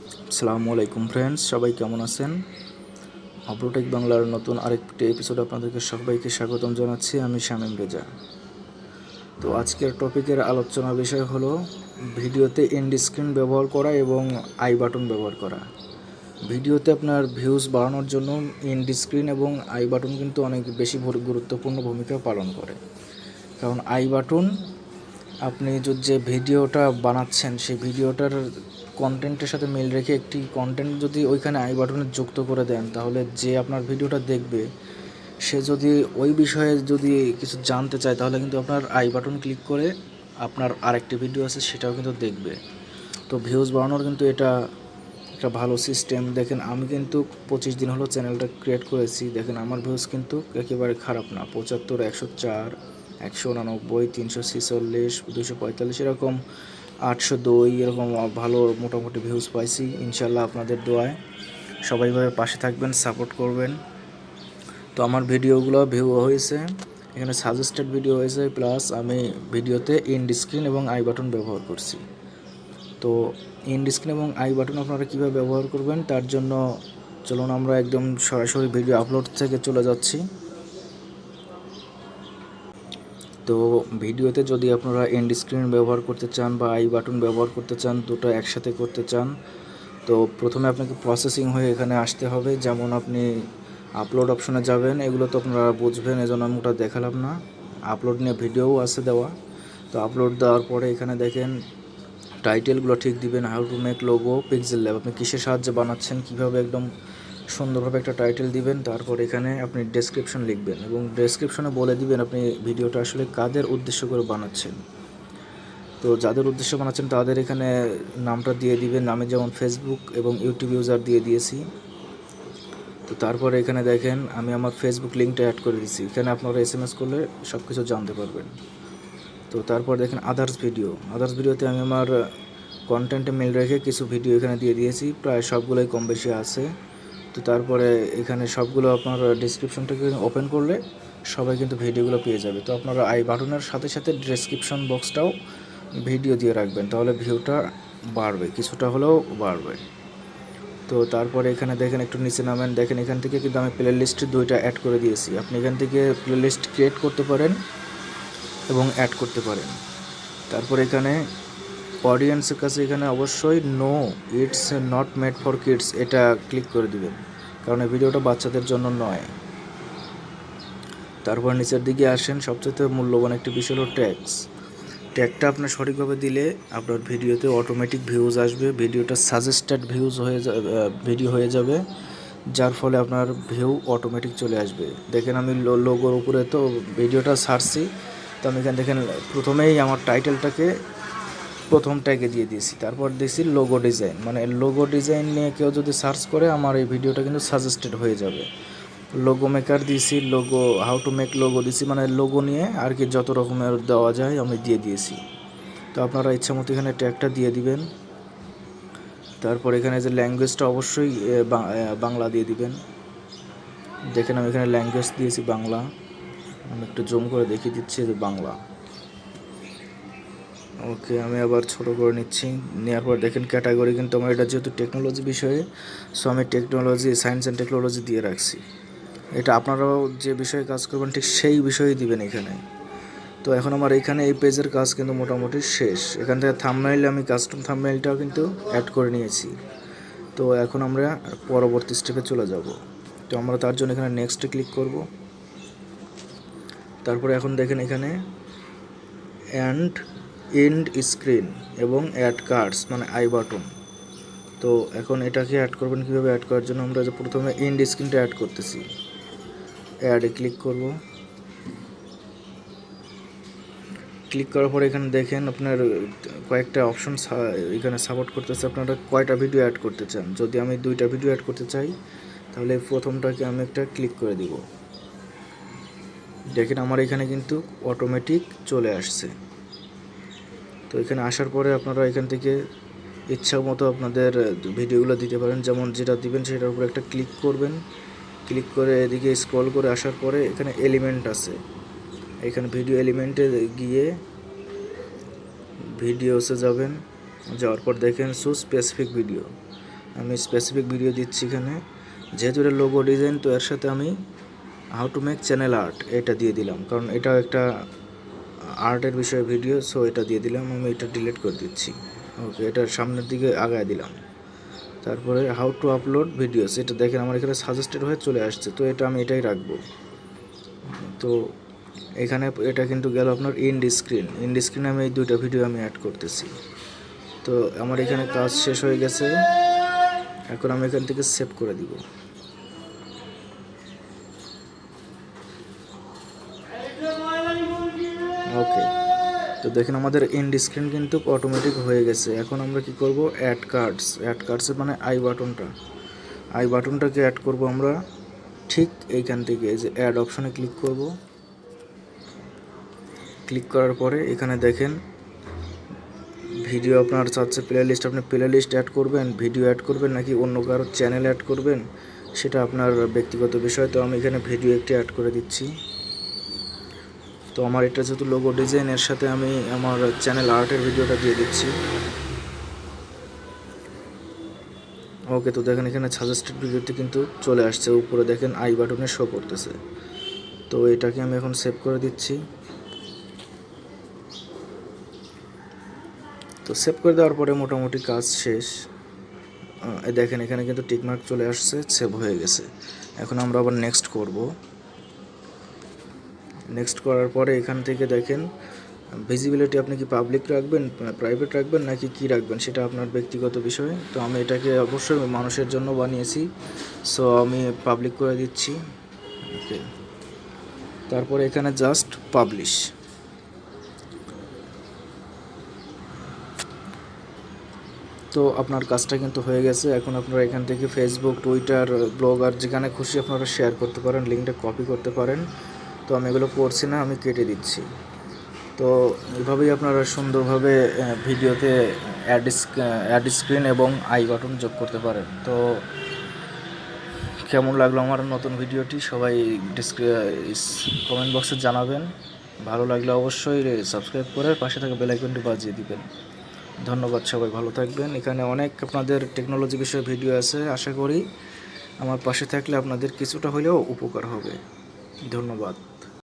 আসসালামু আলাইকুম ফ্রেন্ডস, সবাই কেমন আছেন? আব্রোটেক বাংলার নতুন আরেকটি এপিসোড আপনাদেরকে সবাইকে স্বাগতম জানাচ্ছি। আমি শামীম রেজা। তো আজকের টপিকের আলোচনার বিষয় হলো ভিডিওতে এন্ড স্ক্রিন ব্যবহার করা এবং আই বাটন ব্যবহার করা। ভিডিওতে আপনার ভিউজ বাড়ানোর জন্য এন্ড স্ক্রিন এবং আই বাটন কিন্তু অনেক বেশি গুরুত্বপূর্ণ ভূমিকা পালন করে। কারণ আই বাটন আপনি যে ভিডিওটা বানাচ্ছেন সেই ভিডিওটার কন্টেন্টের সাথে মিল রেখে একটি কন্টেন্ট যদি ওইখানে আই বাটনে যুক্ত করে দেন, তাহলে যে আপনার ভিডিওটা দেখবে সে যদি ওই বিষয়ে যদি কিছু জানতে চায়, তাহলে কিন্তু আপনার আই বাটন ক্লিক করে আপনার আরেকটি ভিডিও আছে সেটাও কিন্তু দেখবে। তো ভিউজ বাড়ানোর কিন্তু এটা একটা ভালো সিস্টেম। দেখেন, আমি কিন্তু 25 দিন হলো চ্যানেলটা ক্রিয়েট করেছি। দেখেন, আমার ভিউজ কিন্তু একেবারে খারাপ না। 75, 104, 189, 346, 245 এরকম, 802 এরকম ভালো মোটামুটি ভিউজ পাইছি ইনশাল্লাহ। আপনাদের দোয়ায় সবাই ভাবে পাশে থাকবেন, সাপোর্ট করবেন। তো আমার ভিডিওগুলো ভিউ হয়েছে, এখানে সাজেস্টেড ভিডিও হয়েছে, প্লাস আমি ভিডিওতে এন্ড স্ক্রিন এবং আই বাটন ব্যবহার করছি। তো এন্ড স্ক্রিন এবং আই বাটন আপনারা কীভাবে ব্যবহার করবেন তার জন্য চলুন আমরা একদম সরাসরি ভিডিও আপলোড থেকে চলে যাচ্ছি। তো ভিডিওতে যদি আপনারা এন্ড স্ক্রিন ব্যবহার করতে চান বা আই বাটন ব্যবহার করতে চান, দুটো একসাথে করতে চান, তো প্রথমে আপনাকে প্রসেসিং হয়ে এখানে আসতে হবে। যেমন আপনি আপলোড অপশনে যাবেন, এগুলো তো আপনারা বুঝবেন, এজন্য আমি ওটা দেখালাম না। আপলোড নিয়ে ভিডিওও আছে দেওয়া। তো আপলোড দেওয়ার পরে এখানে দেখেন টাইটেলগুলো ঠিক দিবেন। How to make logo pixel lab, আপনি কিসের সাহায্যে বানাচ্ছেন, কীভাবে একদম সুন্দরভাবে একটা টাইটেল দিবেন। তারপর এখানে আপনি ডেসক্রিপশন লিখবেন এবং ডেসক্রিপশনে বলে দিবেন আপনি ভিডিওটা আসলে কাদের উদ্দেশ্য করে বানাচ্ছেন। তো যাদের উদ্দেশ্য বানাচ্ছেন তাদের এখানে নামটা দিয়ে দিবেন। আমি যেমন ফেসবুক এবং ইউটিউব ইউজার দিয়ে দিয়েছি। তো তারপরে এখানে দেখেন আমি আমার ফেসবুক লিঙ্কটা অ্যাড করে দিয়েছি। এখানে আপনারা SMS করলে সব কিছু জানতে পারবেন। তো তারপর দেখেন আদার্স ভিডিওতে আমি আমার কন্টেন্টে মিল রেখে কিছু ভিডিও এখানে দিয়ে দিয়েছি, প্রায় সবগুলোই কম বেশি আছে। তো তারপরে এখানে সবগুলো আপনার ডেসক্রিপশনটাকে ওপেন করলে সবাই কিন্তু ভিডিওগুলো পেয়ে যাবে। তো আপনারা আই বাটনের সাথে সাথে ডেসক্রিপশন বক্সটাও ভিডিও দিয়ে রাখবেন, তাহলে ভিউটা বাড়বে, কিছুটা হলেও বাড়বে। তো তারপরে এখানে দেখেন একটু নিচে নামেন, দেখেন এখান থেকে কিন্তু আমি প্লে লিস্ট 2টা অ্যাড করে দিয়েছি। আপনি এখান থেকে প্লে লিস্ট ক্রিয়েট করতে পারেন এবং অ্যাড করতে পারেন। তারপর এখানে অডিয়েন্সের কাছে এখানে অবশ্যই no it's not made for kids এটা ক্লিক করে দিবেন, কারণ এই ভিডিওটা বাচ্চাদের জন্য নয়। তারপর নিচের দিকে আসেন, সবচেয়ে মূল্যবান একটি বিষয় হলো ট্যাগটা আপনার সঠিকভাবে দিলে আপনার ভিডিওতে অটোমেটিক ভিউজ আসবে, ভিডিওটা সাজেস্টেড ভিডিও হয়ে যাবে, যার ফলে আপনার ভিউ অটোমেটিক চলে আসবে। দেখেন আমি লোগোর উপরে তো ভিডিওটা ছাড়ছি, তো আমি এখানে দেখেন প্রথমেই আমার টাইটেলটাকে প্রথম ট্যাগে দিয়ে দিয়েছি। তারপর দিয়েছি লোগো ডিজাইন, মানে লোগো ডিজাইন নিয়ে কেউ যদি সার্চ করে আমার এই ভিডিওটা কিন্তু সাজেস্টেড হয়ে যাবে। লোগো মেকার দিয়েছি, logo how to make logo দিয়েছি, মানে লোগো নিয়ে আর কি যত রকমের দেওয়া যায় আমি দিয়ে দিয়েছি। তো আপনারা ইচ্ছা মতো এখানে ট্যাগটা দিয়ে দিবেন। তারপর এখানে যে ল্যাঙ্গুয়েজটা অবশ্যই বাংলা দিয়ে দিবেন। দেখেন আমি এখানে ল্যাঙ্গুয়েজ দিয়েছি বাংলা, আমি একটু জুম করে দেখিয়ে দিচ্ছি যে বাংলা। ওকে, আমি আবার ছোটো করে নিচ্ছি। নেওয়ার পর দেখেন ক্যাটাগরি কিন্তু আমার এটা যেহেতু টেকনোলজি বিষয়ে, সো আমি টেকনোলজি, সায়েন্স অ্যান্ড টেকনোলজি দিয়ে রাখছি। এটা আপনারাও যে বিষয়ে কাজ করবেন ঠিক সেই বিষয়েই দিবেন এখানে। তো এখন আমার এখানে এই পেজের কাজ কিন্তু মোটামুটি শেষ। এখান থেকে থাম্বনেইল, আমি কাস্টম থাম্বনেইলটাও কিন্তু অ্যাড করে নিয়েছি। তো এখন আমরা পরবর্তী স্টেপে চলে যাব। তো আমরা তার জন্য এখানে নেক্সটে ক্লিক করব। তারপরে এখন দেখেন এখানে এন্ড স্ক্রিন এবং অ্যাড কার্ডস মানে আই বাটন। তো এখন এটাকে অ্যাড করবেন কীভাবে? অ্যাড করার জন্য আমরা যে প্রথমে এন্ড স্ক্রিনটা অ্যাড করতেছি, অ্যাডে ক্লিক করব। ক্লিক করার পরে এখানে দেখেন আপনার কয়েকটা অপশন এখানে সাপোর্ট করতেছে, আপনারা কয়টা ভিডিও অ্যাড করতে চান। যদি আমি 2টা ভিডিও অ্যাড করতে চাই, তাহলে প্রথমটাকে আমি একটা ক্লিক করে দিব। দেখেন আমার এখানে কিন্তু অটোমেটিক চলে আসছে। তো এখানে আসার পরে আপনারা এখান থেকে ইচ্ছা মতো আপনাদের ভিডিওগুলো দিতে পারেন, যেমন যেটা দিবেন সেটার উপরে একটা ক্লিক করবেন। ক্লিক করে এদিকে স্ক্রল করে আসার পরে এখানে এলিমেন্ট আছে, এখানে ভিডিও এলিমেন্টে গিয়ে ভিডিওসে যাবেন। যাওয়ার পর দেখেন সো স্পেসিফিক ভিডিও, আমি স্পেসিফিক ভিডিও দিচ্ছি এখানে, যেহেতু এটা লোগো ডিজাইন, তো এর সাথে আমি how to make channel art এটা দিয়ে দিলাম, কারণ এটাও একটা আর্টের বিষয়ে ভিডিও। সো এটা দিয়ে দিলাম, আমি এটা ডিলিট করে দিচ্ছি। ওকে, এটার সামনের দিকে আগায় দিলাম। তারপরে হাউ টু আপলোড ভিডিওস, এটা দেখেন আমার এখানে সাজেস্টেড হয়ে চলে আসছে, তো এটা আমি এটাই রাখবো। তো এখানে এটা কিন্তু গেল আপনার ইন্ড স্ক্রিনে আমি এই দুইটা ভিডিও আমি অ্যাড করতেছি। তো আমার এখানে কাজ শেষ হয়ে গেছে, এখন আমি এখান থেকে সেভ করে দিব। ওকে, তো দেখেন আমাদের এন্ড স্ক্রিন কিন্তু অটোমেটিক হয়ে গেছে। এখন আমরা কি করব, অ্যাড কার্ডসে মানে আই বাটনটাকে অ্যাড করব আমরা ঠিক এইখান থেকে, এই যে অ্যাড অপশনে ক্লিক করব। ক্লিক করার পরে এখানে দেখেন ভিডিও আপনার চাচ্ছে প্লেলিস্ট, আপনি প্লেলিস্ট অ্যাড করবেন, ভিডিও অ্যাড করবেন, নাকি অন্য কারো চ্যানেল অ্যাড করবেন, সেটা আপনার ব্যক্তিগত বিষয়। তো আমি এখানে ভিডিও একটি অ্যাড করে দিচ্ছি। তো আমার এটা যেহেতু লোগো ডিজাইন, এর সাথে আমি আমার চ্যানেল আর্টের ভিডিওটা দিয়ে দিচ্ছি। ওকে, তো দেখেন এখানে সাজেস্টেড ভিডিওতে কিন্তু চলে আসছে, উপরে দেখেন আই বাটনে শো করতেছে। তো এটাকে আমি এখন সেভ করে দিচ্ছি। তো সেভ করে দেওয়ার পরে মোটামুটি কাজ শেষ। দেখেন এখানে কিন্তু টিকমার্ক চলে আসছে, সেভ হয়ে গেছে। এখন আমরা আবার নেক্সট করব। নেক্সট করার পরে এখান থেকে দেখেন ভিজিবিলিটি আপনি কি পাবলিক রাখবেন, প্রাইভেট রাখবেন, নাকি কি রাখবেন, সেটা আপনার ব্যক্তিগত বিষয়। তো আমি এটাকে অবশ্যই মানুষের জন্য বানিয়েছি, সো আমি পাবলিক করে দিচ্ছি। ওকে, তারপরে এখানে জাস্ট পাবলিশ। তো আপনার কাজটা কিন্তু হয়ে গেছে। এখন আপনারা এখান থেকে ফেসবুক, টুইটার, ব্লগার যেখানে খুশি আপনারা শেয়ার করতে পারেন, লিঙ্কটা কপি করতে পারেন। তো আমি এগুলো করছি না, আমি কেটে দিচ্ছি। তো এভাবেই আপনারা সুন্দরভাবে ভিডিওতে অ্যাড স্ক্রিন এবং আই বাটন যোগ করতে পারেন। তো কেমন লাগলো আমার নতুন ভিডিওটি সবাই কমেন্ট বক্সে জানাবেন। ভালো লাগলে অবশ্যই সাবস্ক্রাইব করে পাশে থাকা বেল আইকনটি বাজিয়ে দিবেন। ধন্যবাদ, সবাই ভালো থাকবেন। এখানে অনেক আপনাদের টেকনোলজি বিষয়ে ভিডিও আছে, আশা করি আমার পাশে থাকলে আপনাদের কিছুটা হলেও উপকার হবে। ধন্যবাদ।